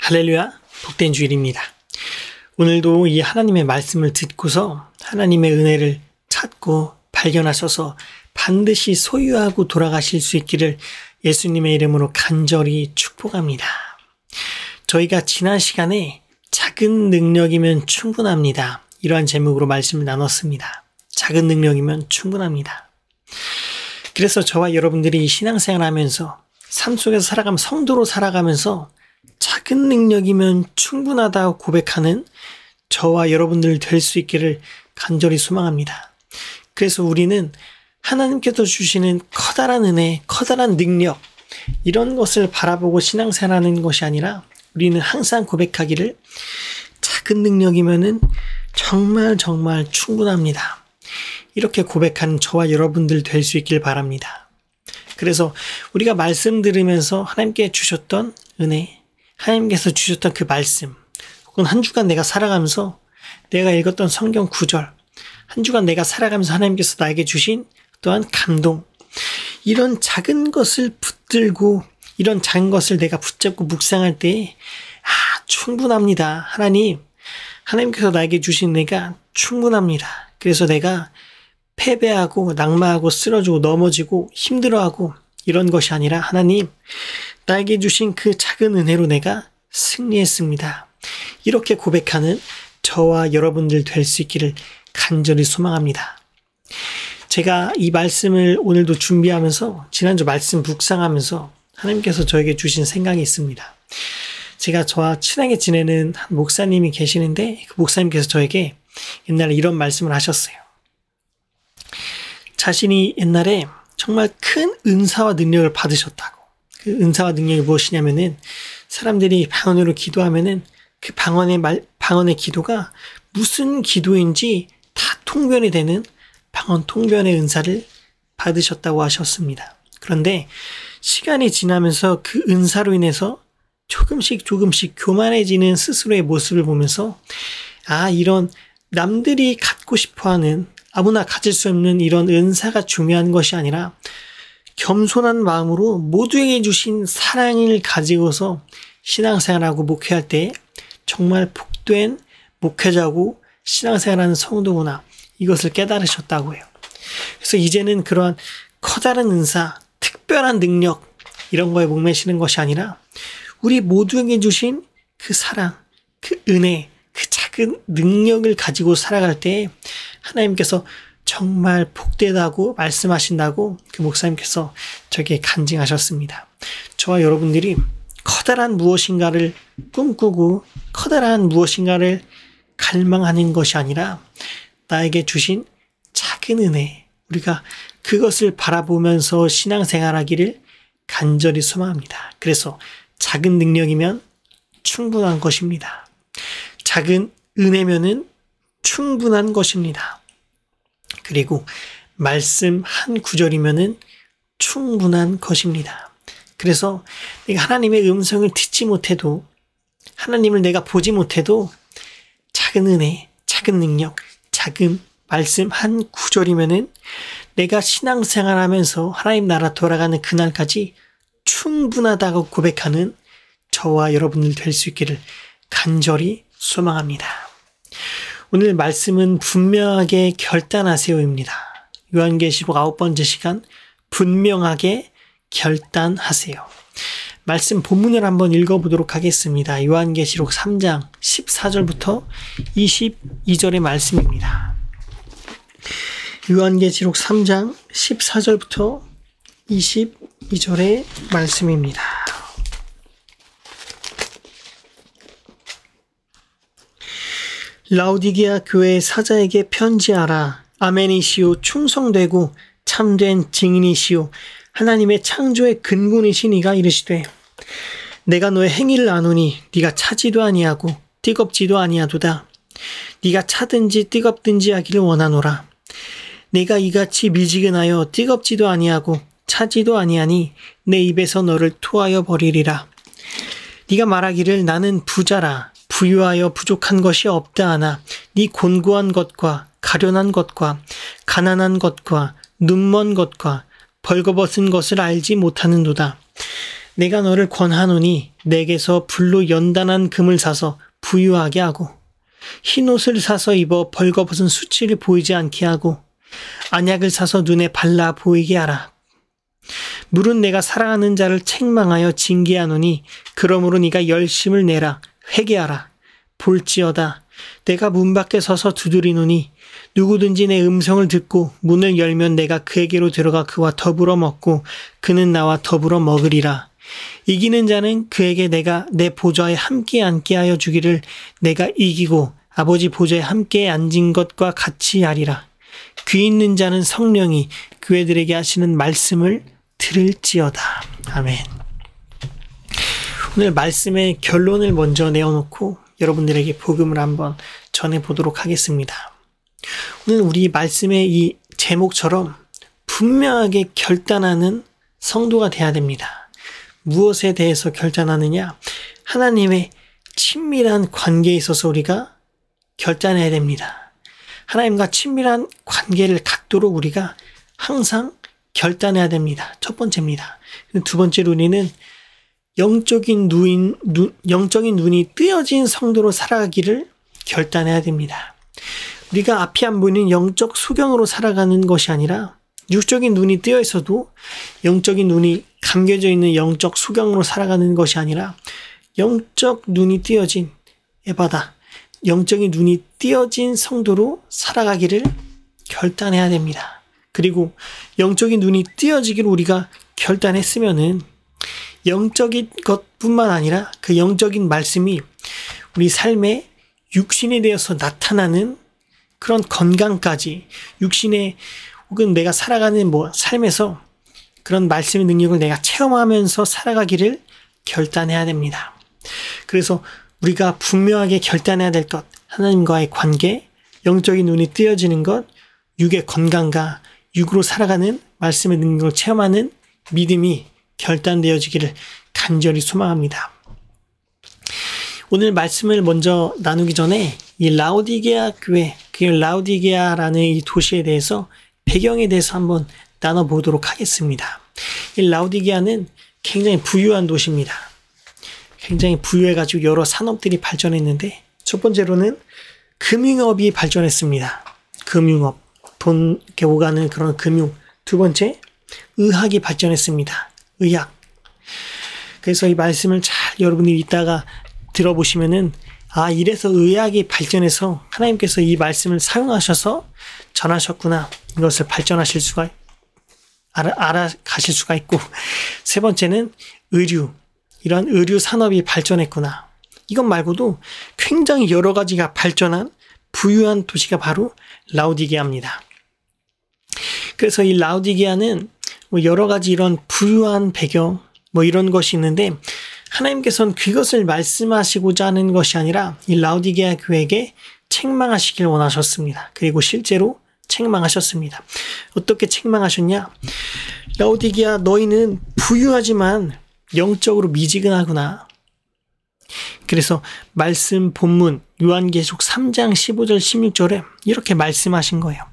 할렐루야, 복된 주일입니다. 오늘도 이 하나님의 말씀을 듣고서 하나님의 은혜를 찾고 발견하셔서 반드시 소유하고 돌아가실 수 있기를 예수님의 이름으로 간절히 축복합니다. 저희가 지난 시간에 작은 능력이면 충분합니다. 이러한 제목으로 말씀을 나눴습니다. 작은 능력이면 충분합니다. 그래서 저와 여러분들이 신앙생활 하면서 삶 속에서 살아가면 성도로 살아가면서 작은 능력이면 충분하다고 고백하는 저와 여러분들 될 수 있기를 간절히 소망합니다. 그래서 우리는 하나님께서 주시는 커다란 은혜, 커다란 능력 이런 것을 바라보고 신앙생활하는 것이 아니라 우리는 항상 고백하기를 작은 능력이면은 정말 충분합니다. 이렇게 고백하는 저와 여러분들 될 수 있길 바랍니다. 그래서 우리가 말씀 들으면서 하나님께 주셨던 은혜, 하나님께서 주셨던 그 말씀, 혹은 한 주간 내가 살아가면서 내가 읽었던 성경 구절, 한 주간 내가 살아가면서 하나님께서 나에게 주신 또한 감동, 이런 작은 것을 붙들고 이런 작은 것을 내가 붙잡고 묵상할 때 충분합니다. 하나님께서 나에게 주신 내가 충분합니다. 그래서 내가 패배하고 낙마하고 쓰러지고 넘어지고 힘들어하고 이런 것이 아니라 하나님, 나에게 주신 그 작은 은혜로 내가 승리했습니다. 이렇게 고백하는 저와 여러분들 될 수 있기를 간절히 소망합니다. 제가 이 말씀을 오늘도 준비하면서 지난주 말씀 묵상하면서 하나님께서 저에게 주신 생각이 있습니다. 제가 저와 친하게 지내는 한 목사님이 계시는데 그 목사님께서 저에게 옛날에 이런 말씀을 하셨어요. 자신이 옛날에 정말 큰 은사와 능력을 받으셨다고. 그 은사와 능력이 무엇이냐면은 사람들이 방언으로 기도하면은 그 방언의 기도가 무슨 기도인지 다 통변이 되는 방언 통변의 은사를 받으셨다고 하셨습니다. 그런데 시간이 지나면서 그 은사로 인해서 조금씩 교만해지는 스스로의 모습을 보면서 이런 남들이 갖고 싶어하는 아무나 가질 수 없는 이런 은사가 중요한 것이 아니라 겸손한 마음으로 모두에게 주신 사랑을 가지고서 신앙생활하고 목회할 때 정말 복된 목회자고 신앙생활하는 성도구나 이것을 깨달으셨다고 해요. 그래서 이제는 그러한 커다란 은사, 특별한 능력 이런 거에 목매시는 것이 아니라 우리 모두에게 주신 그 사랑, 그 은혜, 그 작은 능력을 가지고 살아갈 때 하나님께서 정말 복되다고 말씀하신다고 그 목사님께서 저에게 간증하셨습니다. 저와 여러분들이 커다란 무엇인가를 꿈꾸고 커다란 무엇인가를 갈망하는 것이 아니라 나에게 주신 작은 은혜, 우리가 그것을 바라보면서 신앙생활하기를 간절히 소망합니다. 그래서 작은 능력이면 충분한 것입니다. 작은 은혜면은 충분한 것입니다. 그리고 말씀 한 구절이면은 충분한 것입니다. 그래서 내가 하나님의 음성을 듣지 못해도 하나님을 내가 보지 못해도 작은 은혜, 작은 능력, 작은 말씀 한 구절이면은 내가 신앙생활하면서 하나님 나라 돌아가는 그날까지 충분하다고 고백하는 저와 여러분들 될 수 있기를 간절히 소망합니다. 오늘 말씀은 분명하게 결단하세요입니다. 요한계시록 9번째 시간 분명하게 결단하세요. 말씀 본문을 한번 읽어보도록 하겠습니다. 요한계시록 3장 14절부터 22절의 말씀입니다. 요한계시록 3장 14절부터 22절의 말씀입니다. 라오디게아 교회 사자에게 편지하라. 아멘이시오, 충성되고 참된 증인이시오, 하나님의 창조의 근본이신 이가 이르시되 내가 너의 행위를 아노니 네가 차지도 아니하고 뜨겁지도 아니하도다. 네가 차든지 뜨겁든지 하기를 원하노라. 내가 이같이 미지근하여 뜨겁지도 아니하고 차지도 아니하니 내 입에서 너를 토하여 버리리라. 네가 말하기를 나는 부자라, 부유하여 부족한 것이 없다 하나 네 곤고한 것과 가련한 것과 가난한 것과 눈먼 것과 벌거벗은 것을 알지 못하는도다. 내가 너를 권하노니 내게서 불로 연단한 금을 사서 부유하게 하고 흰 옷을 사서 입어 벌거벗은 수치를 보이지 않게 하고 안약을 사서 눈에 발라 보이게 하라. 물은 내가 사랑하는 자를 책망하여 징계하노니 그러므로 네가 열심을 내라. 회개하라. 볼지어다 내가 문 밖에 서서 두드리노니 누구든지 내 음성을 듣고 문을 열면 내가 그에게로 들어가 그와 더불어 먹고 그는 나와 더불어 먹으리라. 이기는 자는 그에게 내가 내 보좌에 함께 앉게 하여 주기를 내가 이기고 아버지 보좌에 함께 앉은 것과 같이 하리라. 귀 있는 자는 성령이 교회들에게 하시는 말씀을 들을지어다. 아멘. 오늘 말씀의 결론을 먼저 내어놓고 여러분들에게 복음을 한번 전해보도록 하겠습니다. 오늘 우리 말씀의 이 제목처럼 분명하게 결단하는 성도가 돼야 됩니다. 무엇에 대해서 결단하느냐? 하나님의 친밀한 관계에 있어서 우리가 결단해야 됩니다. 하나님과 친밀한 관계를 갖도록 우리가 항상 결단해야 됩니다. 첫 번째입니다. 두 번째로 우리는 영적인 눈이 뜨여진 성도로 살아가기를 결단해야 됩니다. 우리가 앞이 안 보이는 영적 소경으로 살아가는 것이 아니라 육적인 눈이 뜨여 있어도 영적인 눈이 감겨져 있는 영적 소경으로 살아가는 것이 아니라 영적 눈이 뜨여진 에바다. 영적인 눈이 뜨여진 성도로 살아가기를 결단해야 됩니다. 그리고 영적인 눈이 뜨여지기를 우리가 결단했으면은 영적인 것뿐만 아니라 그 영적인 말씀이 우리 삶에 육신에 대해서 나타나는 그런 건강까지 육신의 혹은 내가 살아가는 삶에서 그런 말씀의 능력을 내가 체험하면서 살아가기를 결단해야 됩니다. 그래서 우리가 분명하게 결단해야 될 것, 하나님과의 관계, 영적인 눈이 뜨여지는 것, 육의 건강과 육으로 살아가는 말씀의 능력을 체험하는 믿음이 결단되어지기를 간절히 소망합니다. 오늘 말씀을 먼저 나누기 전에 이 라오디게아 교회, 그 라오디게아라는 이 도시에 대해서 배경에 대해서 한번 나눠보도록 하겠습니다. 이 라오디게아는 굉장히 부유한 도시입니다. 굉장히 부유해가지고 여러 산업들이 발전했는데 첫 번째로는 금융업이 발전했습니다. 금융업, 돈 이렇게 오가는 그런 금융. 두 번째, 의학이 발전했습니다. 의학. 그래서 이 말씀을 잘 여러분이 이따가 들어보시면은 이래서 의학이 발전해서 하나님께서 이 말씀을 사용하셔서 전하셨구나. 이것을 발전하실 수가 알아가실 수가 있고 세 번째는 의류. 이런 의류 산업이 발전했구나. 이것 말고도 굉장히 여러 가지가 발전한 부유한 도시가 바로 라오디게아입니다. 그래서 이 라오디게아는 여러 가지 이런 부유한 배경 이런 것이 있는데 하나님께서는 그것을 말씀하시고자 하는 것이 아니라 이 라오디게아 교회에게 책망하시길 원하셨습니다. 그리고 실제로 책망하셨습니다. 어떻게 책망하셨냐? 라오디게아 너희는 부유하지만 영적으로 미지근하구나. 그래서 말씀 본문 요한계시록 3장 15절 16절에 이렇게 말씀하신 거예요.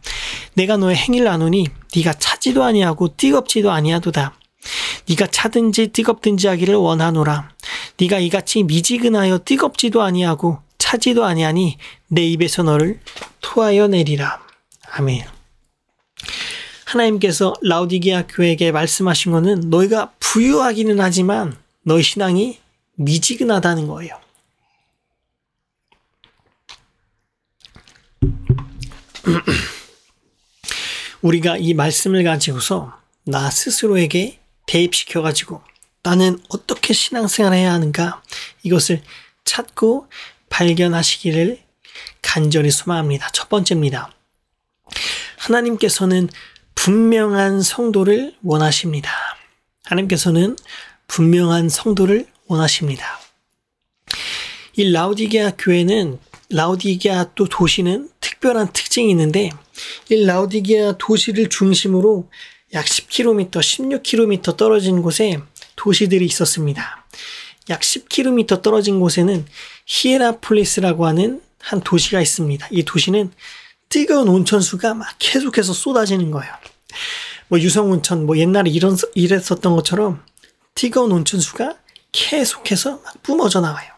내가 너의 행위를 아노니 네가 차지도 아니하고 뜨겁지도 아니하도다. 네가 차든지 뜨겁든지 하기를 원하노라. 네가 이같이 미지근하여 뜨겁지도 아니하고 차지도 아니하니 내 입에서 너를 토하여 내리라. 아멘. 하나님께서 라오디게아 교회에게 말씀하신 것은 너희가 부유하기는 하지만 너희 신앙이 미지근하다는 거예요. 우리가 이 말씀을 가지고서 나 스스로에게 대입시켜가지고 나는 어떻게 신앙생활을 해야 하는가 이것을 찾고 발견하시기를 간절히 소망합니다. 첫 번째입니다. 하나님께서는 분명한 성도를 원하십니다. 하나님께서는 분명한 성도를 원하십니다. 이 라오디게아 교회는 라오디게아 또 도시는 특별한 특징이 있는데 이 라오디게아 도시를 중심으로 약 10km, 16km 떨어진 곳에 도시들이 있었습니다. 약 10km 떨어진 곳에는 히에라폴리스라고 하는 한 도시가 있습니다. 이 도시는 뜨거운 온천수가 막 계속해서 쏟아지는 거예요. 유성온천, 옛날에 이랬었던 것처럼 뜨거운 온천수가 계속해서 막 뿜어져 나와요.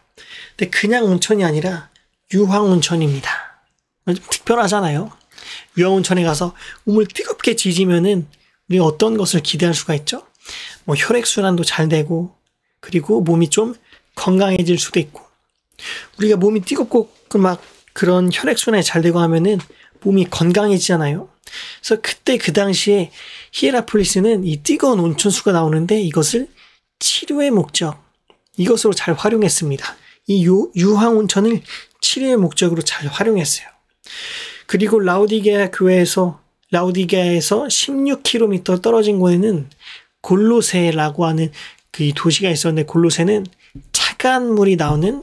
근데 그냥 온천이 아니라 유황온천입니다. 좀 특별하잖아요. 유황온천에 가서 몸을 뜨겁게 지지면은 우리 어떤 것을 기대할 수가 있죠? 뭐 혈액순환도 잘 되고, 그리고 몸이 좀 건강해질 수도 있고, 우리가 몸이 뜨겁고 막 그런 혈액순환이 잘 되고 하면은 몸이 건강해지잖아요. 그래서 그때 그 당시에 히에라폴리스는 이 뜨거운 온천수가 나오는데 이것을 치료의 목적, 이것으로 잘 활용했습니다. 이 유황온천을 치료의 목적으로 잘 활용했어요. 그리고 라우디게아에서 16km 떨어진 곳에는 골로세라고 하는 그 도시가 있었는데, 골로세는 차가운 물이 나오는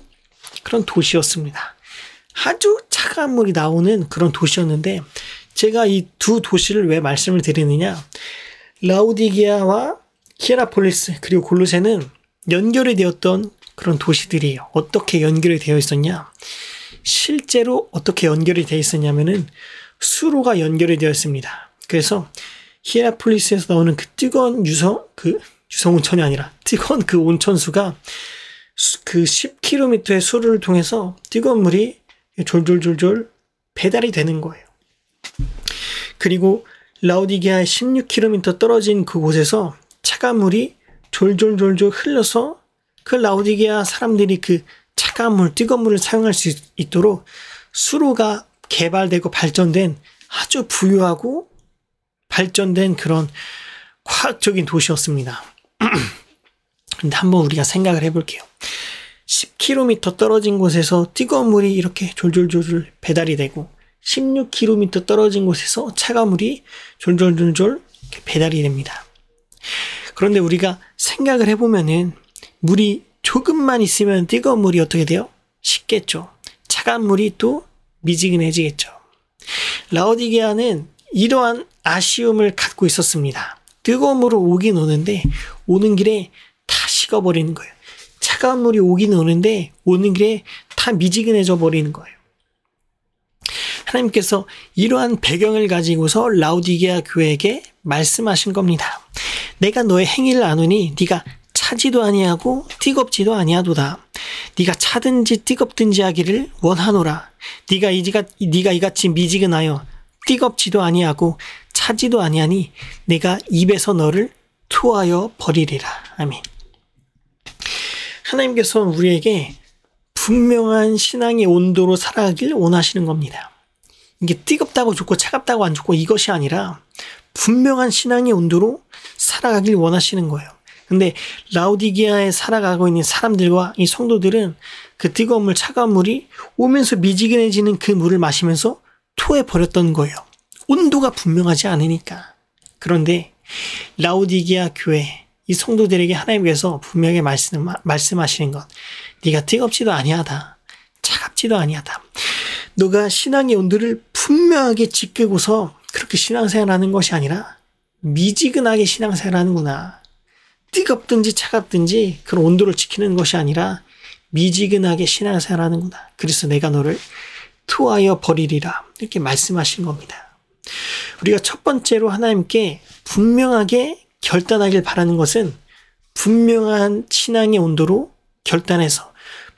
그런 도시였습니다. 아주 차가운 물이 나오는 그런 도시였는데, 제가 이 두 도시를 왜 말씀을 드리느냐, 라우디게아와 히에라폴리스 그리고 골로세는 연결이 되었던 그런 도시들이에요. 어떻게 연결이 되어 있었냐, 실제로 어떻게 연결이 되어 있었냐면은 수로가 연결이 되어 있습니다. 그래서 히에라폴리스에서 나오는 그 뜨거운 유성온천이 아니라 뜨거운 그 온천수가 그 10km의 수로를 통해서 뜨거운 물이 졸졸졸졸 배달이 되는 거예요. 그리고 라우디게아의 16km 떨어진 그곳에서 차가운 물이 졸졸졸졸 흘러서 그 라우디게아 사람들이 그 차가운 물, 뜨거운 물을 사용할 수 있도록 수로가 개발되고 발전된 아주 부유하고 발전된 그런 과학적인 도시였습니다. 근데 한번 우리가 생각을 해볼게요. 10km 떨어진 곳에서 뜨거운 물이 이렇게 졸졸졸 배달이 되고 16km 떨어진 곳에서 차가운 물이 졸졸졸 배달이 됩니다. 그런데 우리가 생각을 해보면은 물이 조금만 있으면 뜨거운 물이 어떻게 돼요? 식겠죠. 차가운 물이 또 미지근해지겠죠. 라우디게아는 이러한 아쉬움을 갖고 있었습니다. 뜨거운 물을 오긴 오는데 오는 길에 다 식어버리는 거예요. 차가운 물이 오긴 오는데 오는 길에 다 미지근해져 버리는 거예요. 하나님께서 이러한 배경을 가지고서 라우디게아 교회에게 말씀하신 겁니다. 내가 너의 행위를 아노니 네가 차지도 아니하고 뜨겁지도 아니하도다. 네가 차든지 뜨겁든지 하기를 원하노라. 네가 이같이 미지근하여 뜨겁지도 아니하고 차지도 아니하니 내가 입에서 너를 토하여 버리리라. 아멘. 하나님께서 우리에게 분명한 신앙의 온도로 살아가길 원하시는 겁니다. 이게 뜨겁다고 좋고 차갑다고 안 좋고 이것이 아니라 분명한 신앙의 온도로 살아가길 원하시는 거예요. 근데 라우디게아에 살아가고 있는 사람들과 이 성도들은 그 뜨거운 물, 차가운 물이 오면서 미지근해지는 그 물을 마시면서 토해버렸던 거예요. 온도가 분명하지 않으니까. 그런데 라우디게아 교회, 이 성도들에게 하나님께서 분명히 말씀하시는 것, 네가 뜨겁지도 아니하다, 차갑지도 아니하다. 너가 신앙의 온도를 분명하게 지키고서 그렇게 신앙생활하는 것이 아니라 미지근하게 신앙생활하는구나. 뜨겁든지 차갑든지 그런 온도를 지키는 것이 아니라 미지근하게 신앙생활하는구나. 그래서 내가 너를 토하여 버리리라. 이렇게 말씀하신 겁니다. 우리가 첫 번째로 하나님께 분명하게 결단하길 바라는 것은 분명한 신앙의 온도로 결단해서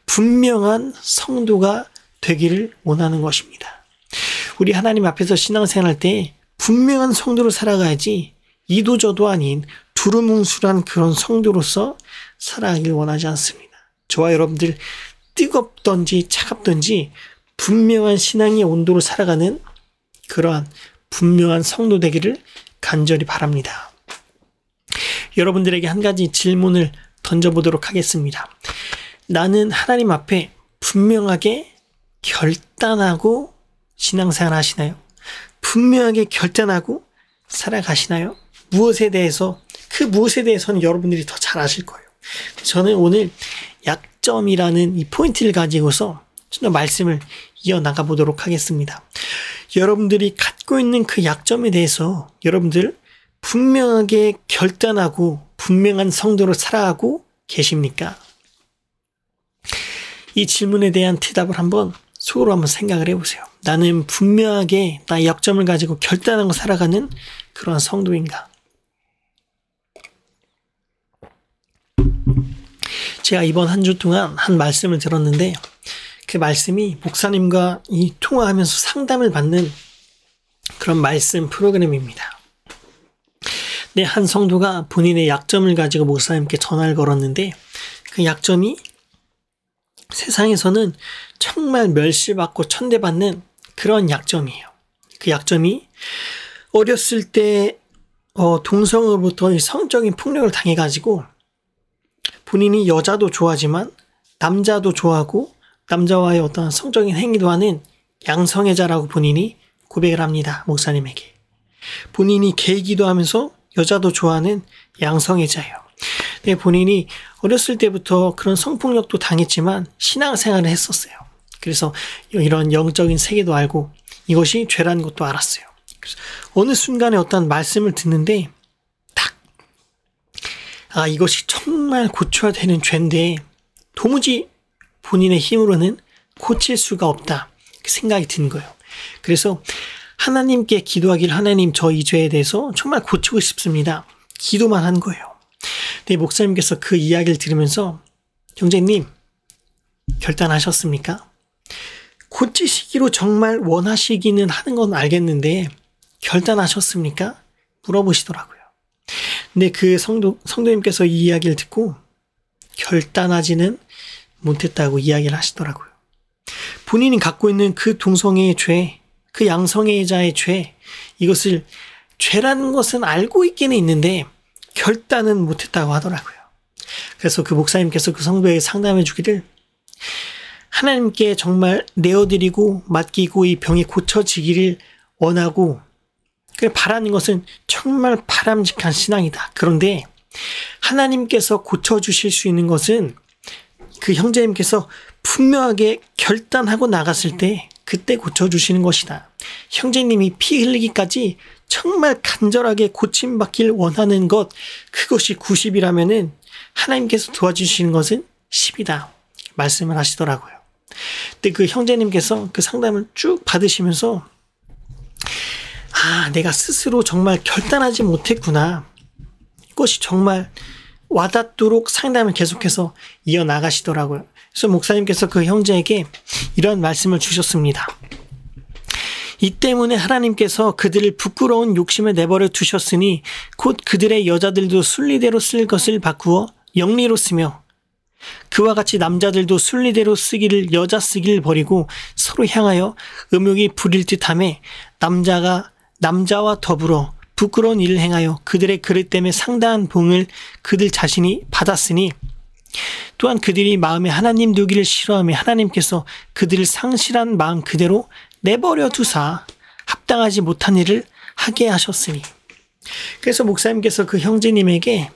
분명한 성도가 되기를 원하는 것입니다. 우리 하나님 앞에서 신앙생활할 때 분명한 성도로 살아가야지 이도저도 아닌 두루뭉술한 그런 성도로서 살아가길 원하지 않습니다. 저와 여러분들 뜨겁든지 차갑든지 분명한 신앙의 온도로 살아가는 그러한 분명한 성도 되기를 간절히 바랍니다. 여러분들에게 한 가지 질문을 던져보도록 하겠습니다. 나는 하나님 앞에 분명하게 결단하고 신앙생활 하시나요? 분명하게 결단하고 살아가시나요? 무엇에 대해서는 여러분들이 더 잘 아실 거예요. 저는 오늘 약점이라는 이 포인트를 가지고서 좀 더 말씀을 이어나가 보도록 하겠습니다. 여러분들이 갖고 있는 그 약점에 대해서 여러분들 분명하게 결단하고 분명한 성도로 살아가고 계십니까? 이 질문에 대한 대답을 한번 속으로 한번 생각을 해보세요. 나는 분명하게 나의 약점을 가지고 결단하고 살아가는 그런 성도인가? 제가 이번 한 주 동안 한 말씀을 들었는데 그 말씀이 목사님과 이 통화하면서 상담을 받는 그런 말씀 프로그램입니다. 네, 한 성도가 본인의 약점을 가지고 목사님께 전화를 걸었는데 그 약점이 세상에서는 정말 멸시받고 천대받는 그런 약점이에요. 그 약점이 어렸을 때 동성으로부터 성적인 폭력을 당해가지고 본인이 여자도 좋아하지만 남자도 좋아하고 남자와의 어떤 성적인 행위도 하는 양성애자라고 본인이 고백을 합니다. 목사님에게. 본인이 게이기도 하면서 여자도 좋아하는 양성애자예요. 네, 본인이 어렸을 때부터 그런 성폭력도 당했지만 신앙생활을 했었어요. 그래서 이런 영적인 세계도 알고 이것이 죄라는 것도 알았어요. 그래서 어느 순간에 어떤 말씀을 듣는데 이것이 정말 고쳐야 되는 죄인데 도무지 본인의 힘으로는 고칠 수가 없다. 그 생각이 든 거예요. 그래서 하나님께 기도하길 하나님 저 이 죄에 대해서 정말 고치고 싶습니다. 기도만 한 거예요. 근데 목사님께서 그 이야기를 들으면서 형제님 결단하셨습니까? 고치시기로 정말 원하시기는 하는 건 알겠는데 결단하셨습니까? 물어보시더라고요. 근데 그 성도님께서 이 이야기를 듣고 결단하지는 못했다고 이야기를 하시더라고요. 본인이 갖고 있는 그 동성애의 죄, 그 양성애자의 죄, 이것을 죄라는 것은 알고 있기는 있는데 결단은 못했다고 하더라고요. 그래서 그 목사님께서 그 성도에게 상담해 주기를 하나님께 정말 내어드리고 맡기고 이 병이 고쳐지기를 원하고 바라는 것은 정말 바람직한 신앙이다. 그런데 하나님께서 고쳐주실 수 있는 것은 그 형제님께서 분명하게 결단하고 나갔을 때 그때 고쳐주시는 것이다. 형제님이 피 흘리기까지 정말 간절하게 고침받길 원하는 것, 그것이 90이라면은 하나님께서 도와주시는 것은 10이다. 말씀을 하시더라고요. 근데 그 형제님께서 그 상담을 쭉 받으시면서 내가 스스로 정말 결단하지 못했구나. 이것이 정말 와닿도록 상담을 계속해서 이어나가시더라고요. 그래서 목사님께서 그 형제에게 이런 말씀을 주셨습니다. 이 때문에 하나님께서 그들을 부끄러운 욕심에 내버려 두셨으니 곧 그들의 여자들도 순리대로 쓸 것을 바꾸어 영리로 쓰며 그와 같이 남자들도 순리대로 쓰기를 여자 쓰기를 버리고 서로 향하여 음욕이 부릴 듯하며 남자와 더불어 부끄러운 일을 행하여 그들의 그릇 때문에 상당한 봉을 그들 자신이 받았으니 또한 그들이 마음에 하나님 두기를 싫어하며 하나님께서 그들을 상실한 마음 그대로 내버려 두사 합당하지 못한 일을 하게 하셨으니. 그래서 목사님께서 그 형제님에게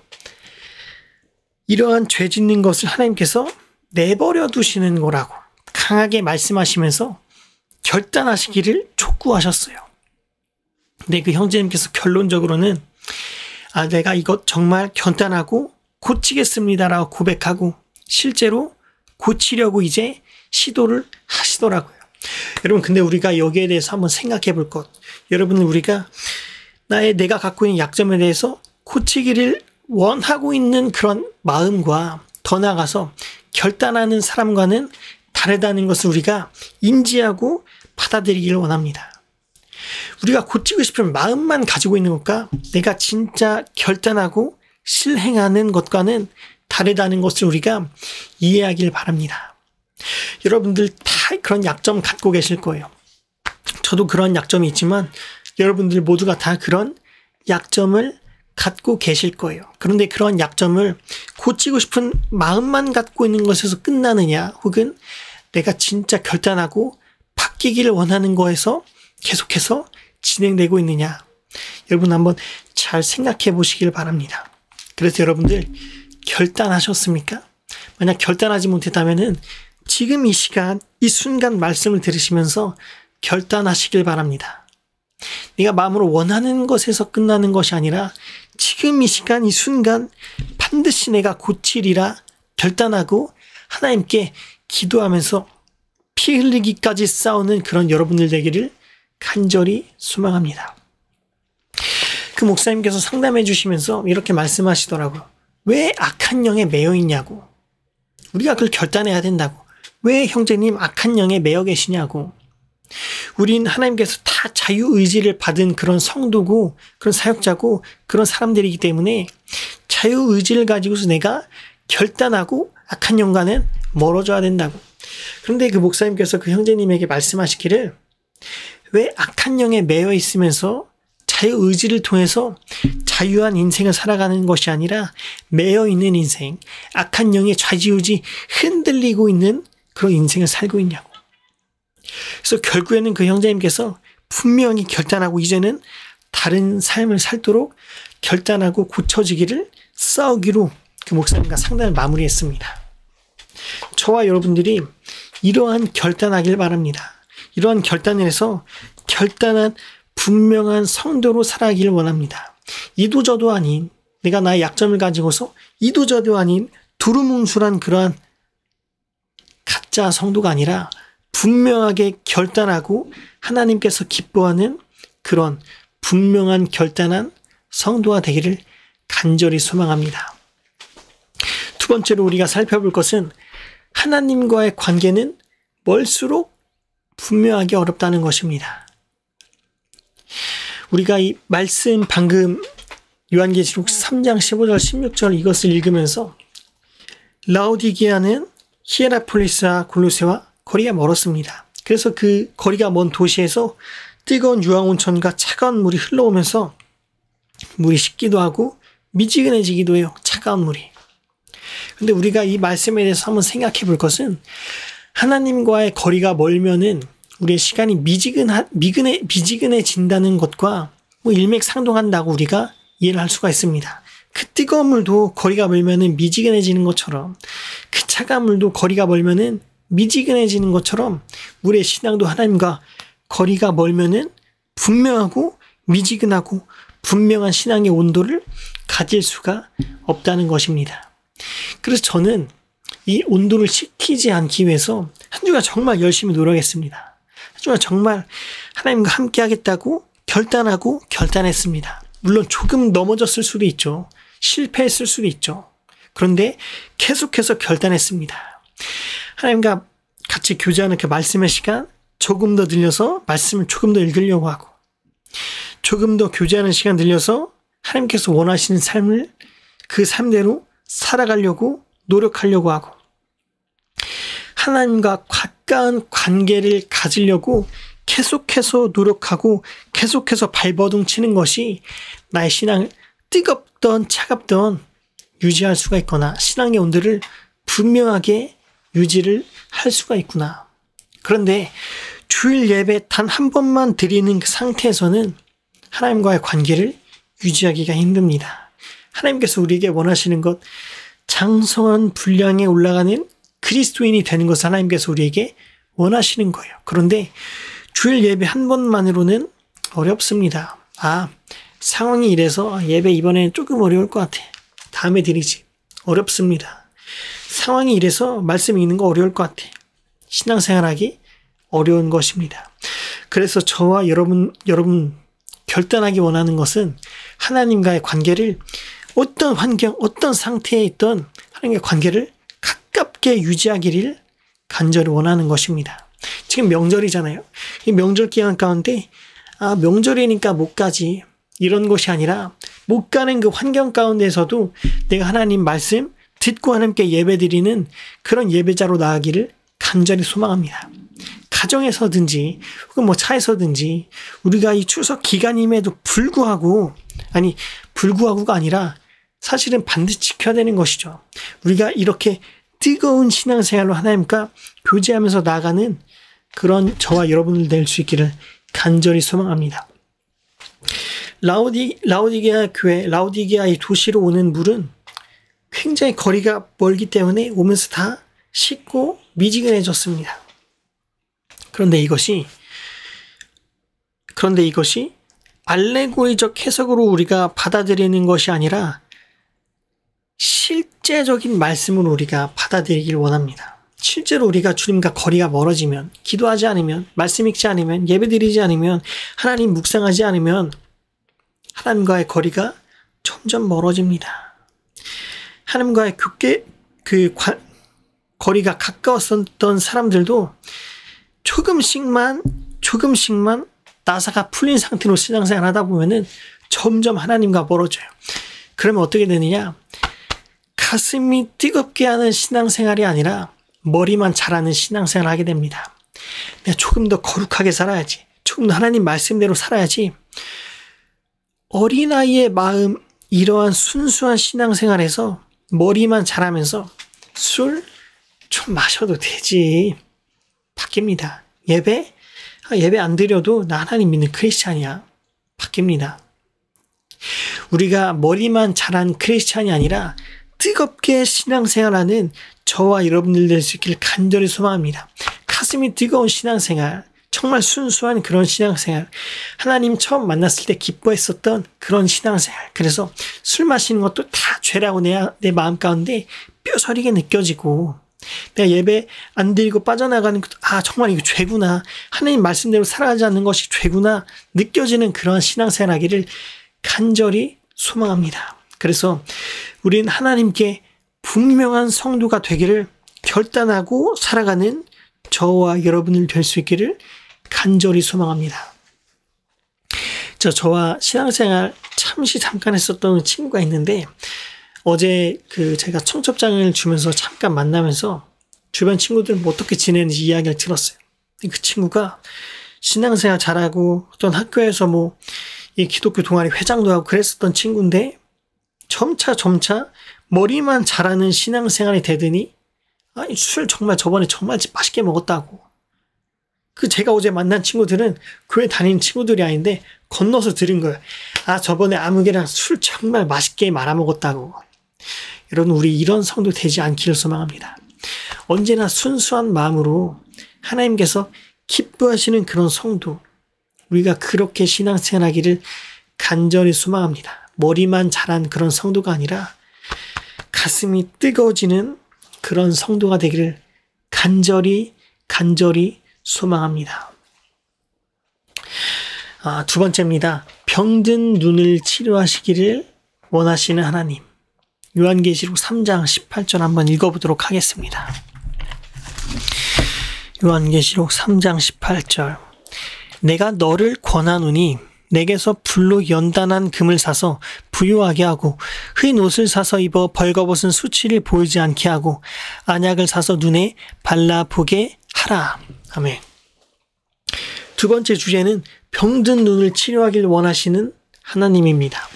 이러한 죄 짓는 것을 하나님께서 내버려 두시는 거라고 강하게 말씀하시면서 결단하시기를 촉구하셨어요. 근데 그 형제님께서 결론적으로는 내가 이것 정말 결단하고 고치겠습니다라고 고백하고 실제로 고치려고 이제 시도를 하시더라고요. 여러분, 근데 우리가 여기에 대해서 한번 생각해 볼 것. 여러분, 우리가 내가 갖고 있는 약점에 대해서 고치기를 원하고 있는 그런 마음과 더 나아가서 결단하는 사람과는 다르다는 것을 우리가 인지하고 받아들이기를 원합니다. 우리가 고치고 싶은 마음만 가지고 있는 것과 내가 진짜 결단하고 실행하는 것과는 다르다는 것을 우리가 이해하길 바랍니다. 여러분들 다 그런 약점 갖고 계실 거예요. 저도 그런 약점이 있지만 여러분들 모두가 다 그런 약점을 갖고 계실 거예요. 그런데 그런 약점을 고치고 싶은 마음만 갖고 있는 것에서 끝나느냐, 혹은 내가 진짜 결단하고 바뀌기를 원하는 거에서 계속해서 진행되고 있느냐, 여러분 한번 잘 생각해 보시길 바랍니다. 그래서 여러분들 결단하셨습니까? 만약 결단하지 못했다면은 지금 이 시간, 이 순간 말씀을 들으시면서 결단하시길 바랍니다. 네가 마음으로 원하는 것에서 끝나는 것이 아니라 지금 이 시간, 이 순간 반드시 내가 고치리라 결단하고 하나님께 기도하면서 피 흘리기까지 싸우는 그런 여러분들 되기를 간절히 소망합니다. 그 목사님께서 상담해 주시면서 이렇게 말씀하시더라고요. 왜 악한 영에 매여 있냐고. 우리가 그걸 결단해야 된다고. 왜 형제님 악한 영에 매여 계시냐고. 우린 하나님께서 다 자유의지를 받은 그런 성도고 그런 사역자고 그런 사람들이기 때문에 자유의지를 가지고서 내가 결단하고 악한 영과는 멀어져야 된다고. 그런데 그 목사님께서 그 형제님에게 말씀하시기를 왜 악한 영에 매여 있으면서 자유의지를 통해서 자유한 인생을 살아가는 것이 아니라 매여 있는 인생, 악한 영의 좌지우지 흔들리고 있는 그런 인생을 살고 있냐고. 그래서 결국에는 그 형제님께서 분명히 결단하고 이제는 다른 삶을 살도록 결단하고 고쳐지기를 싸우기로 그 목사님과 상담을 마무리했습니다. 저와 여러분들이 이러한 결단하길 바랍니다. 이러한 결단을 해서 결단한 분명한 성도로 살아가기를 원합니다. 이도저도 아닌 내가 나의 약점을 가지고서 이도저도 아닌 두루뭉술한 그러한 가짜 성도가 아니라 분명하게 결단하고 하나님께서 기뻐하는 그런 분명한 결단한 성도가 되기를 간절히 소망합니다. 두 번째로 우리가 살펴볼 것은 하나님과의 관계는 멀수록 분명하게 어렵다는 것입니다. 우리가 이 말씀 방금 요한계시록 3장 15절 16절 이것을 읽으면서 라오디게아는 히에라폴리스와 골로새와 거리가 멀었습니다. 그래서 그 거리가 먼 도시에서 뜨거운 유황온천과 차가운 물이 흘러오면서 물이 식기도 하고 미지근해지기도 해요. 차가운 물이. 근데 우리가 이 말씀에 대해서 한번 생각해 볼 것은 하나님과의 거리가 멀면은 우리의 시간이 미지근해진다는 것과 뭐 일맥상통한다고 우리가 이해를 할 수가 있습니다. 그 뜨거운 물도 거리가 멀면은 미지근해지는 것처럼 그 차가운 물도 거리가 멀면은 미지근해지는 것처럼 우리의 신앙도 하나님과 거리가 멀면은 분명하고 미지근하고 분명한 신앙의 온도를 가질 수가 없다는 것입니다. 그래서 저는 이 온도를 식히지 않기 위해서 한 주간 정말 열심히 노력했습니다. 한 주간 정말 하나님과 함께 하겠다고 결단하고 결단했습니다. 물론 조금 넘어졌을 수도 있죠. 실패했을 수도 있죠. 그런데 계속해서 결단했습니다. 하나님과 같이 교제하는 그 말씀의 시간 조금 더 늘려서 말씀을 조금 더 읽으려고 하고 조금 더 교제하는 시간 늘려서 하나님께서 원하시는 삶을 그 삶대로 살아가려고 노력하려고 하고 하나님과 가까운 관계를 가지려고 계속해서 노력하고 계속해서 발버둥 치는 것이 나의 신앙을 뜨겁던 차갑던 유지할 수가 있거나 신앙의 온도를 분명하게 유지를 할 수가 있구나. 그런데 주일 예배 단 한 번만 드리는 그 상태에서는 하나님과의 관계를 유지하기가 힘듭니다. 하나님께서 우리에게 원하시는 것 장성한 분량에 올라가는 그리스도인이 되는 것을 하나님께서 우리에게 원하시는 거예요. 그런데 주일 예배 한 번만으로는 어렵습니다. 상황이 이래서 예배 이번에는 조금 어려울 것 같아. 다음에 드리지. 어렵습니다. 상황이 이래서 말씀 읽는 거 어려울 것 같아. 신앙생활하기 어려운 것입니다. 그래서 저와 여러분 결단하기 원하는 것은 하나님과의 관계를 어떤 환경, 어떤 상태에 있던 하나님과의 관계를 가깝게 유지하기를 간절히 원하는 것입니다. 지금 명절이잖아요. 이 명절 기간 가운데 명절이니까 못 가지 이런 것이 아니라 못 가는 그 환경 가운데서도 내가 하나님 말씀 듣고 하나님께 예배드리는 그런 예배자로 나아가기를 간절히 소망합니다. 가정에서든지 혹은 뭐 차에서든지 우리가 이 추석 기간임에도 불구하고가 아니라 사실은 반드시 지켜야 되는 것이죠. 우리가 이렇게 뜨거운 신앙생활로 하나님과 교제하면서 나아가는 그런 저와 여러분들 될 수 있기를 간절히 소망합니다. 라오디게아 교회, 라오디게아 이 도시로 오는 물은 굉장히 거리가 멀기 때문에 오면서 다 식고 미지근해졌습니다. 그런데 이것이 알레고리적 해석으로 우리가 받아들이는 것이 아니라 실제적인 말씀으로 우리가 받아들이길 원합니다. 실제로 우리가 주님과 거리가 멀어지면, 기도하지 않으면, 말씀 읽지 않으면, 예배드리지 않으면, 하나님 묵상하지 않으면 하나님과의 거리가 점점 멀어집니다. 하나님과의 거리가 가까웠었던 사람들도 조금씩만 나사가 풀린 상태로 신앙생활 하다 보면은 점점 하나님과 멀어져요. 그러면 어떻게 되느냐? 가슴이 뜨겁게 하는 신앙생활이 아니라 머리만 자라는 신앙생활을 하게 됩니다. 내가 조금 더 거룩하게 살아야지. 조금 더 하나님 말씀대로 살아야지. 어린아이의 마음, 이러한 순수한 신앙생활에서 머리만 자라면서 술 좀 마셔도 되지. 바뀝니다. 예배 안 드려도 나 하나님 믿는 크리스찬이야. 바뀝니다. 우리가 머리만 자란 크리스찬이 아니라 뜨겁게 신앙생활하는 저와 여러분들 될 수 있기를 간절히 소망합니다. 가슴이 뜨거운 신앙생활, 정말 순수한 그런 신앙생활, 하나님 처음 만났을 때 기뻐했었던 그런 신앙생활. 그래서 술 마시는 것도 다 죄라고 내 마음 가운데 뼈저리게 느껴지고, 내가 예배 안 드리고 빠져나가는 것도 정말 이거 죄구나, 하나님 말씀대로 살아가지 않는 것이 죄구나 느껴지는 그런 신앙생활 하기를 간절히 소망합니다. 그래서 우리는 하나님께 분명한 성도가 되기를 결단하고 살아가는 저와 여러분들 될 수 있기를 간절히 소망합니다. 저와 신앙생활 잠깐 했었던 친구가 있는데, 어제 제가 청첩장을 주면서 잠깐 만나면서 주변 친구들 어떻게 지내는지 이야기를 들었어요. 그 친구가 신앙생활 잘하고 어떤 학교에서 이 기독교 동아리 회장도 하고 그랬었던 친구인데, 점차 머리만 자라는 신앙생활이 되더니 술 정말 저번에 정말 맛있게 먹었다고. 제가 어제 만난 친구들은 교회 다니는 친구들이 아닌데 건너서 들은 거예요. 저번에 아무개랑 술 정말 맛있게 말아먹었다고. 여러분, 우리 이런 성도 되지 않기를 소망합니다. 언제나 순수한 마음으로 하나님께서 기뻐하시는 그런 성도, 우리가 그렇게 신앙생활하기를 간절히 소망합니다. 머리만 자란 그런 성도가 아니라 가슴이 뜨거워지는 그런 성도가 되기를 간절히 소망합니다. 두 번째입니다. 병든 눈을 치료하시기를 원하시는 하나님. 요한계시록 3장 18절 한번 읽어보도록 하겠습니다. 요한계시록 3장 18절. 내가 너를 권하노니 내게서 불로 연단한 금을 사서 부유하게 하고, 흰 옷을 사서 입어 벌거벗은 수치를 보이지 않게 하고, 안약을 사서 눈에 발라보게 하라. 아멘. 두 번째 주제는 병든 눈을 치료하길 원하시는 하나님입니다.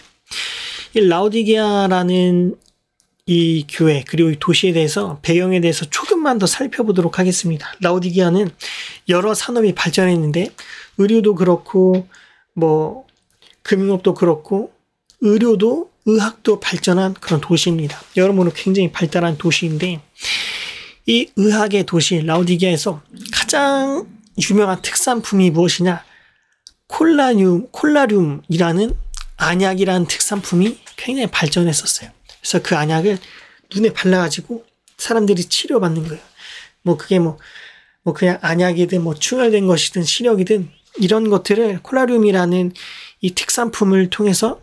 이 라오디게아라는 이 교회, 그리고 이 도시에 대해서, 배경에 대해서 조금만 더 살펴보도록 하겠습니다. 라오디게아는 여러 산업이 발전했는데, 의료도 그렇고 금융업도 그렇고 의료도, 의학도 발전한 그런 도시입니다. 여러모로 굉장히 발달한 도시인데, 이 의학의 도시 라오디게아에서 가장 유명한 특산품이 무엇이냐? 콜라륨이라는 안약이라는 특산품이 굉장히 발전했었어요. 그래서 그 안약을 눈에 발라가지고 사람들이 치료받는 거예요. 그게 그냥 안약이든 충혈된 것이든 시력이든 이런 것들을 콜라륨이라는 이 특산품을 통해서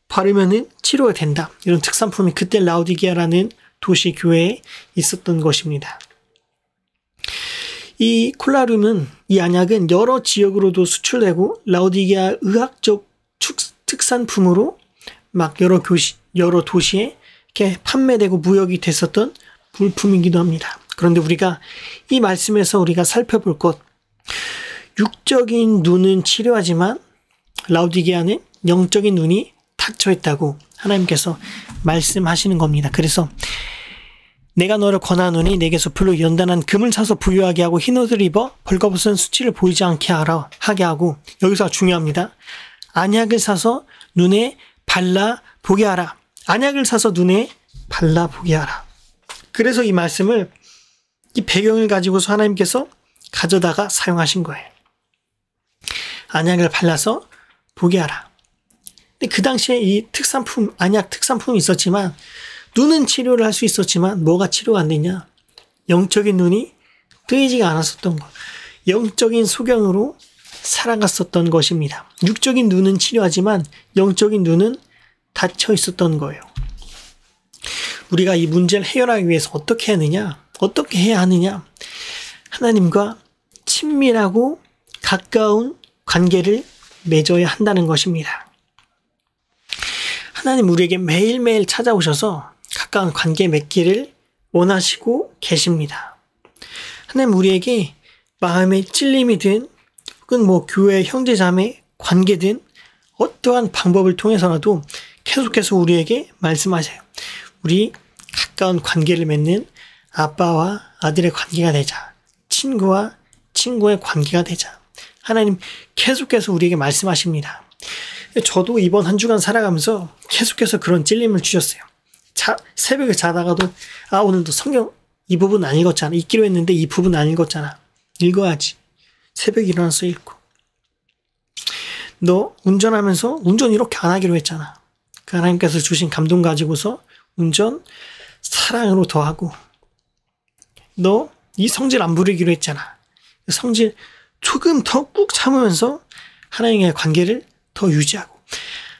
바르면은 치료가 된다. 이런 특산품이 그때 라오디게아라는 도시 교회에 있었던 것입니다. 이 콜라륨은, 이 안약은 여러 지역으로도 수출되고 라오디게아 의학적 특산품으로 여러 도시에 이렇게 판매되고 무역이 됐었던 물품이기도 합니다. 그런데 우리가 이 말씀에서 우리가 살펴볼 것, 육적인 눈은 치료하지만 라오디게아는 영적인 눈이 닫혀 있다고 하나님께서 말씀하시는 겁니다. 그래서 내가 너를 권하노니 내게서 불로 연단한 금을 사서 부유하게 하고, 흰 옷을 입어 벌거벗은 수치를 보이지 않게 하게 하고, 여기서 중요합니다. 안약을 사서 눈에 발라 보게 하라. 안약을 사서 눈에 발라 보게 하라. 그래서 이 말씀을, 이 배경을 가지고서 하나님께서 가져다가 사용하신 거예요. 안약을 발라서 보게 하라. 근데 그 당시에 이 특산품, 안약 특산품이 있었지만, 눈은 치료를 할 수 있었지만 뭐가 치료가 안 되냐? 영적인 눈이 뜨이지가 않았었던 것. 영적인 소경으로 살아갔었던 것입니다. 육적인 눈은 치료하지만 영적인 눈은 닫혀 있었던 거예요. 우리가 이 문제를 해결하기 위해서 어떻게 하느냐? 어떻게 해야 하느냐? 하나님과 친밀하고 가까운 관계를 맺어야 한다는 것입니다. 하나님 우리에게 매일매일 찾아오셔서 가까운 관계 맺기를 원하시고 계십니다. 하나님 우리에게 마음의 찔림이든 혹은 교회 형제자매 관계든 어떠한 방법을 통해서라도 계속해서 우리에게 말씀하세요. 우리 가까운 관계를 맺는 아빠와 아들의 관계가 되자. 친구와 친구의 관계가 되자. 하나님 계속해서 우리에게 말씀하십니다. 저도 이번 한 주간 살아가면서 계속해서 그런 찔림을 주셨어요. 새벽에 자다가도 오늘도 성경 이 부분 안 읽었잖아. 읽기로 했는데 이 부분 안 읽었잖아. 읽어야지. 새벽에 일어나서 읽고. 너 운전하면서 운전 이렇게 안 하기로 했잖아. 그 하나님께서 주신 감동 가지고서 운전 사랑으로 더하고. 너 이 성질 안 부리기로 했잖아. 그 성질 조금 더 꾹 참으면서 하나님과의 관계를 더 유지하고.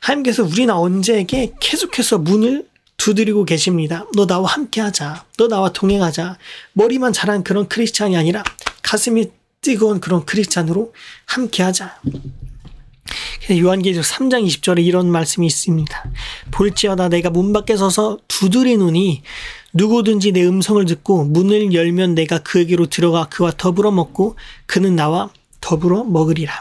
하나님께서 우리나 언제에게 계속해서 문을 두드리고 계십니다. 너 나와 함께 하자. 너 나와 동행하자. 머리만 자란 그런 크리스찬이 아니라 가슴이 뜨거운 그런 크리스찬으로 함께 하자. 요한계시록 3장 20절에 이런 말씀이 있습니다. 볼지어다 내가 문 밖에 서서 두드리노니 누구든지 내 음성을 듣고 문을 열면 내가 그에게로 들어가 그와 더불어 먹고 그는 나와 더불어 먹으리라.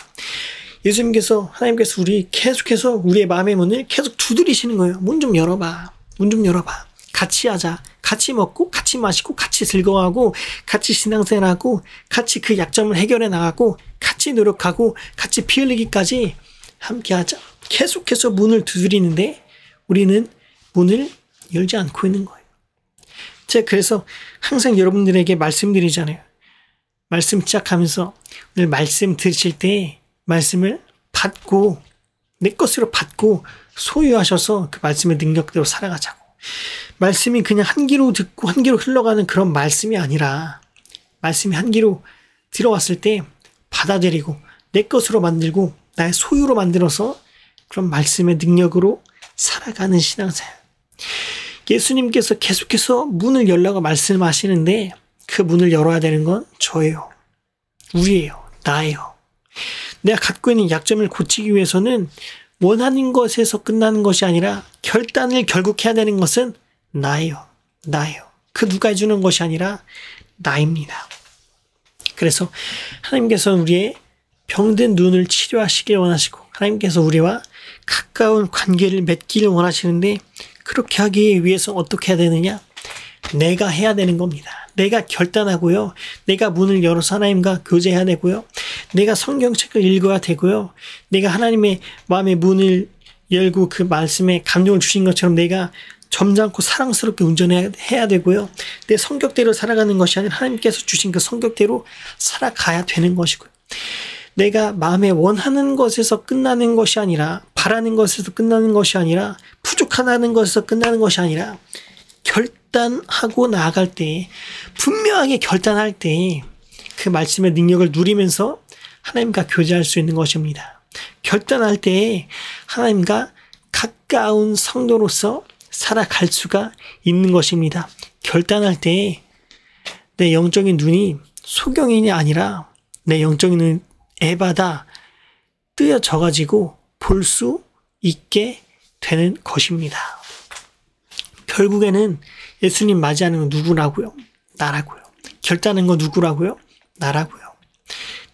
예수님께서 하나님께서 우리 계속해서 우리의 마음의 문을 계속 두드리시는 거예요. 문 좀 열어봐. 문 좀 열어봐. 같이 하자. 같이 먹고 같이 마시고 같이 즐거워하고 같이 신앙생활하고 같이 그 약점을 해결해 나가고 같이 노력하고 같이 피 흘리기까지 함께 하자. 계속해서 문을 두드리는데 우리는 문을 열지 않고 있는 거예요. 제가 그래서 항상 여러분들에게 말씀드리잖아요. 말씀 시작하면서 오늘 말씀 들으실 때 말씀을 받고 내 것으로 받고 소유하셔서 그 말씀의 능력대로 살아가자고. 말씀이 그냥 한 귀로 듣고 한 귀로 흘러가는 그런 말씀이 아니라 말씀이 한 귀로 들어왔을 때 받아들이고 내 것으로 만들고 나의 소유로 만들어서 그런 말씀의 능력으로 살아가는 신앙생활. 예수님께서 계속해서 문을 열라고 말씀하시는데 그 문을 열어야 되는 건 저예요. 우리예요. 나예요. 내가 갖고 있는 약점을 고치기 위해서는 원하는 것에서 끝나는 것이 아니라 결단을 결국 해야 되는 것은 나예요. 그 누가 해주는 것이 아니라 나입니다. 그래서 하나님께서 우리의 병든 눈을 치료하시길 원하시고 하나님께서 우리와 가까운 관계를 맺기를 원하시는데 그렇게 하기 위해서 어떻게 해야 되느냐? 내가 해야 되는 겁니다. 내가 결단하고요. 내가 문을 열어서 하나님과 교제해야 되고요. 내가 성경책을 읽어야 되고요. 내가 하나님의 마음의 문을 열고 그 말씀에 감동을 주신 것처럼 내가 점잖고 사랑스럽게 운전해야 되고요. 내 성격대로 살아가는 것이 아니라 하나님께서 주신 그 성격대로 살아가야 되는 것이고요. 내가 마음에 원하는 것에서 끝나는 것이 아니라 바라는 것에서 끝나는 것이 아니라 부족하다는 것에서 끝나는 것이 아니라 결단하고 나아갈 때 분명하게 결단할 때 그 말씀의 능력을 누리면서 하나님과 교제할 수 있는 것입니다. 결단할 때 하나님과 가까운 성도로서 살아갈 수가 있는 것입니다. 결단할 때 내 영적인 눈이 소경인이 아니라 내 영적인 눈 에바다 뜨여져가지고 볼 수 있게 되는 것입니다. 결국에는 예수님 맞이하는 건 누구라고요? 나라고요. 결단하는 건 누구라고요? 나라고요.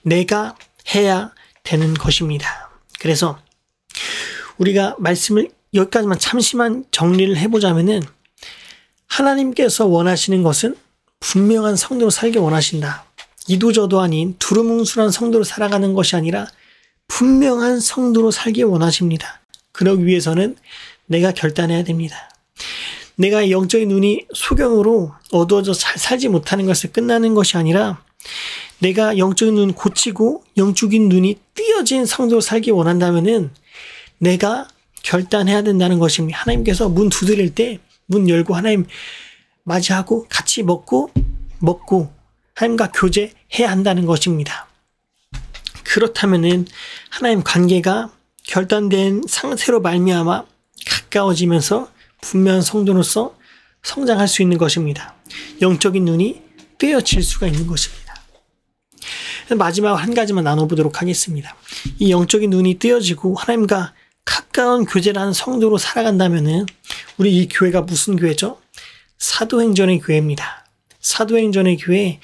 내가 해야 되는 것입니다. 그래서 우리가 말씀을 여기까지만 잠시만 정리를 해보자면은 하나님께서 원하시는 것은 분명한 성도로 살기 원하신다. 이도저도 아닌 두루뭉술한 성도로 살아가는 것이 아니라 분명한 성도로 살기 원하십니다. 그러기 위해서는 내가 결단해야 됩니다. 내가 영적인 눈이 소경으로 어두워져 잘 살지 못하는 것에 끝나는 것이 아니라 내가 영적인 눈 고치고 영적인 눈이 띄어진 성도로 살기 원한다면은 내가 결단해야 된다는 것입니다. 하나님께서 문 두드릴 때 문 열고 하나님 맞이하고 같이 먹고 하나님과 교제해야 한다는 것입니다. 그렇다면은 하나님 관계가 결단된 상태로 말미암아 가까워지면서 분명한 성도로서 성장할 수 있는 것입니다. 영적인 눈이 떼어질 수가 있는 것입니다. 마지막 한 가지만 나눠보도록 하겠습니다. 이 영적인 눈이 떼어지고 하나님과 가까운 교제를 하는 성도로 살아간다면은 우리 이 교회가 무슨 교회죠? 사도행전의 교회입니다. 사도행전의 교회,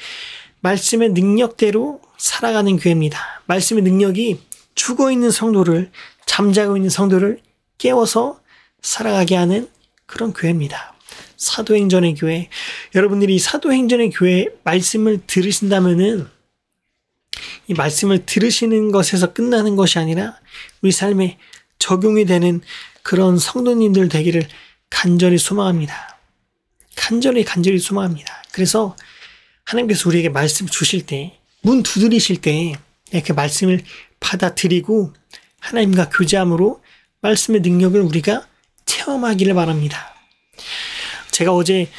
말씀의 능력대로 살아가는 교회입니다. 말씀의 능력이 죽어있는 성도를, 잠자고 있는 성도를 깨워서 살아가게 하는 그런 교회입니다. 사도행전의 교회. 여러분들이 사도행전의 교회 말씀을 들으신다면은 이 말씀을 들으시는 것에서 끝나는 것이 아니라 우리 삶에 적용이 되는 그런 성도님들 되기를 간절히 소망합니다. 간절히 소망합니다. 그래서 하나님께서 우리에게 말씀 주실 때, 문 두드리실 때 그 말씀을 받아들이고 하나님과 교제함으로 말씀의 능력을 우리가 체험하기를 바랍니다. 제가 어제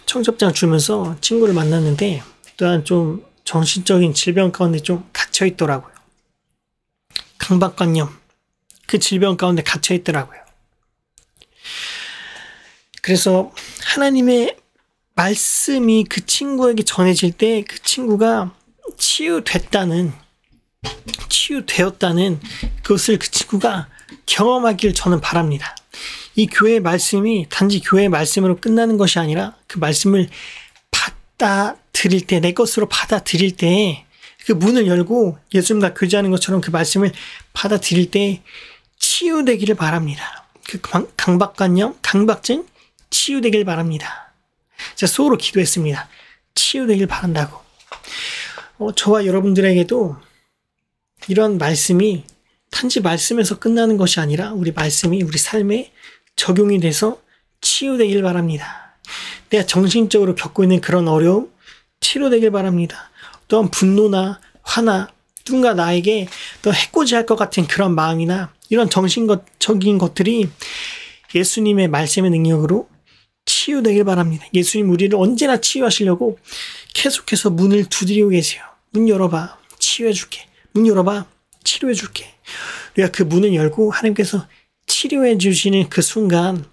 청첩장 주면서 친구를 만났는데 또한 좀 정신적인 질병 가운데 좀 갇혀 있더라고요. 강박관념, 그 질병 가운데 갇혀 있더라고요. 그래서 하나님의 말씀이 그 친구에게 전해질 때 그 친구가 치유되었다는 그것을 그 친구가 경험하길 저는 바랍니다. 이 교회의 말씀이 단지 교회의 말씀으로 끝나는 것이 아니라 그 말씀을 받아들일 때, 내 것으로 받아들일 때 그 문을 열고 예수님과 교제하는 것처럼 그 말씀을 받아들일 때 치유되기를 바랍니다. 그 강박관념, 강박증 치유되길 바랍니다. 제가 수호로 기도했습니다. 치유되길 바란다고. 저와 여러분들에게도 이런 말씀이 단지 말씀에서 끝나는 것이 아니라 우리 말씀이 우리 삶에 적용이 돼서 치유되길 바랍니다. 내가 정신적으로 겪고 있는 그런 어려움 치료되길 바랍니다. 또한 분노나 화나 누군가 나에게 또 해코지할 것 같은 그런 마음이나 이런 정신적인 것들이 예수님의 말씀의 능력으로 치유되길 바랍니다. 예수님 우리를 언제나 치유하시려고 계속해서 문을 두드리고 계세요. 문 열어봐, 치유해줄게. 문 열어봐, 치료해줄게. 우리가 그 문을 열고 하나님께서 치료해 주시는 그 순간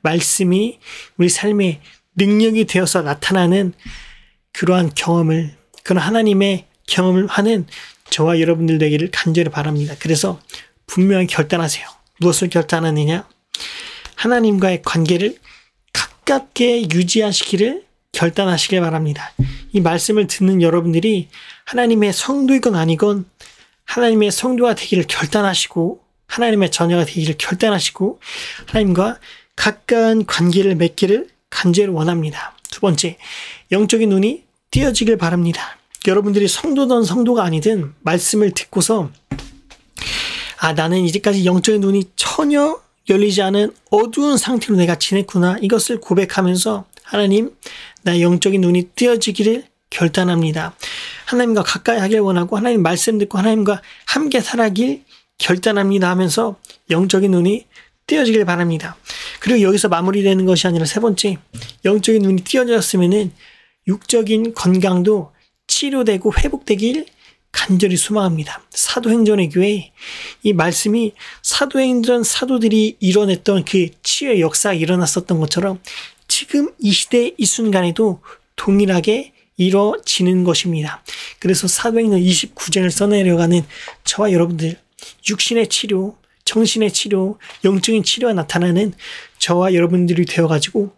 말씀이 우리 삶에 능력이 되어서 나타나는 그러한 경험을, 그런 하나님의 경험을 하는 저와 여러분들 되기를 간절히 바랍니다. 그래서 분명히 결단하세요. 무엇을 결단하느냐? 하나님과의 관계를 가깝게 유지하시기를 결단하시길 바랍니다. 이 말씀을 듣는 여러분들이 하나님의 성도이건 아니건 하나님의 성도가 되기를 결단하시고 하나님의 자녀가 되기를 결단하시고 하나님과 가까운 관계를 맺기를 간절히 원합니다. 두 번째, 영적인 눈이 띄어지길 바랍니다. 여러분들이 성도든 성도가 아니든 말씀을 듣고서 나는 이제까지 영적인 눈이 전혀 열리지 않은 어두운 상태로 내가 지냈구나. 이것을 고백하면서 하나님, 나의 영적인 눈이 띄어지기를 결단합니다. 하나님과 가까이 하길 원하고 하나님 말씀 듣고 하나님과 함께 살아길 결단합니다 하면서 영적인 눈이 띄어지길 바랍니다. 그리고 여기서 마무리되는 것이 아니라 세 번째, 영적인 눈이 띄어졌으면은 육적인 건강도 치료되고 회복되길 간절히 소망합니다. 사도행전의 교회, 이 말씀이 사도행전 사도들이 이뤄냈던 그 치유의 역사가 일어났었던 것처럼 지금 이 시대 이 순간에도 동일하게 이루어지는 것입니다. 그래서 사도행전 29장을 써내려가는 저와 여러분들, 육신의 치료, 정신의 치료, 영적인 치료가 나타나는 저와 여러분들이 되어가지고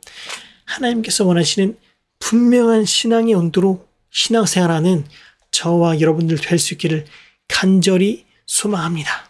하나님께서 원하시는 분명한 신앙의 온도로 신앙생활하는 저와 여러분들 될 수 있기를 간절히 소망합니다.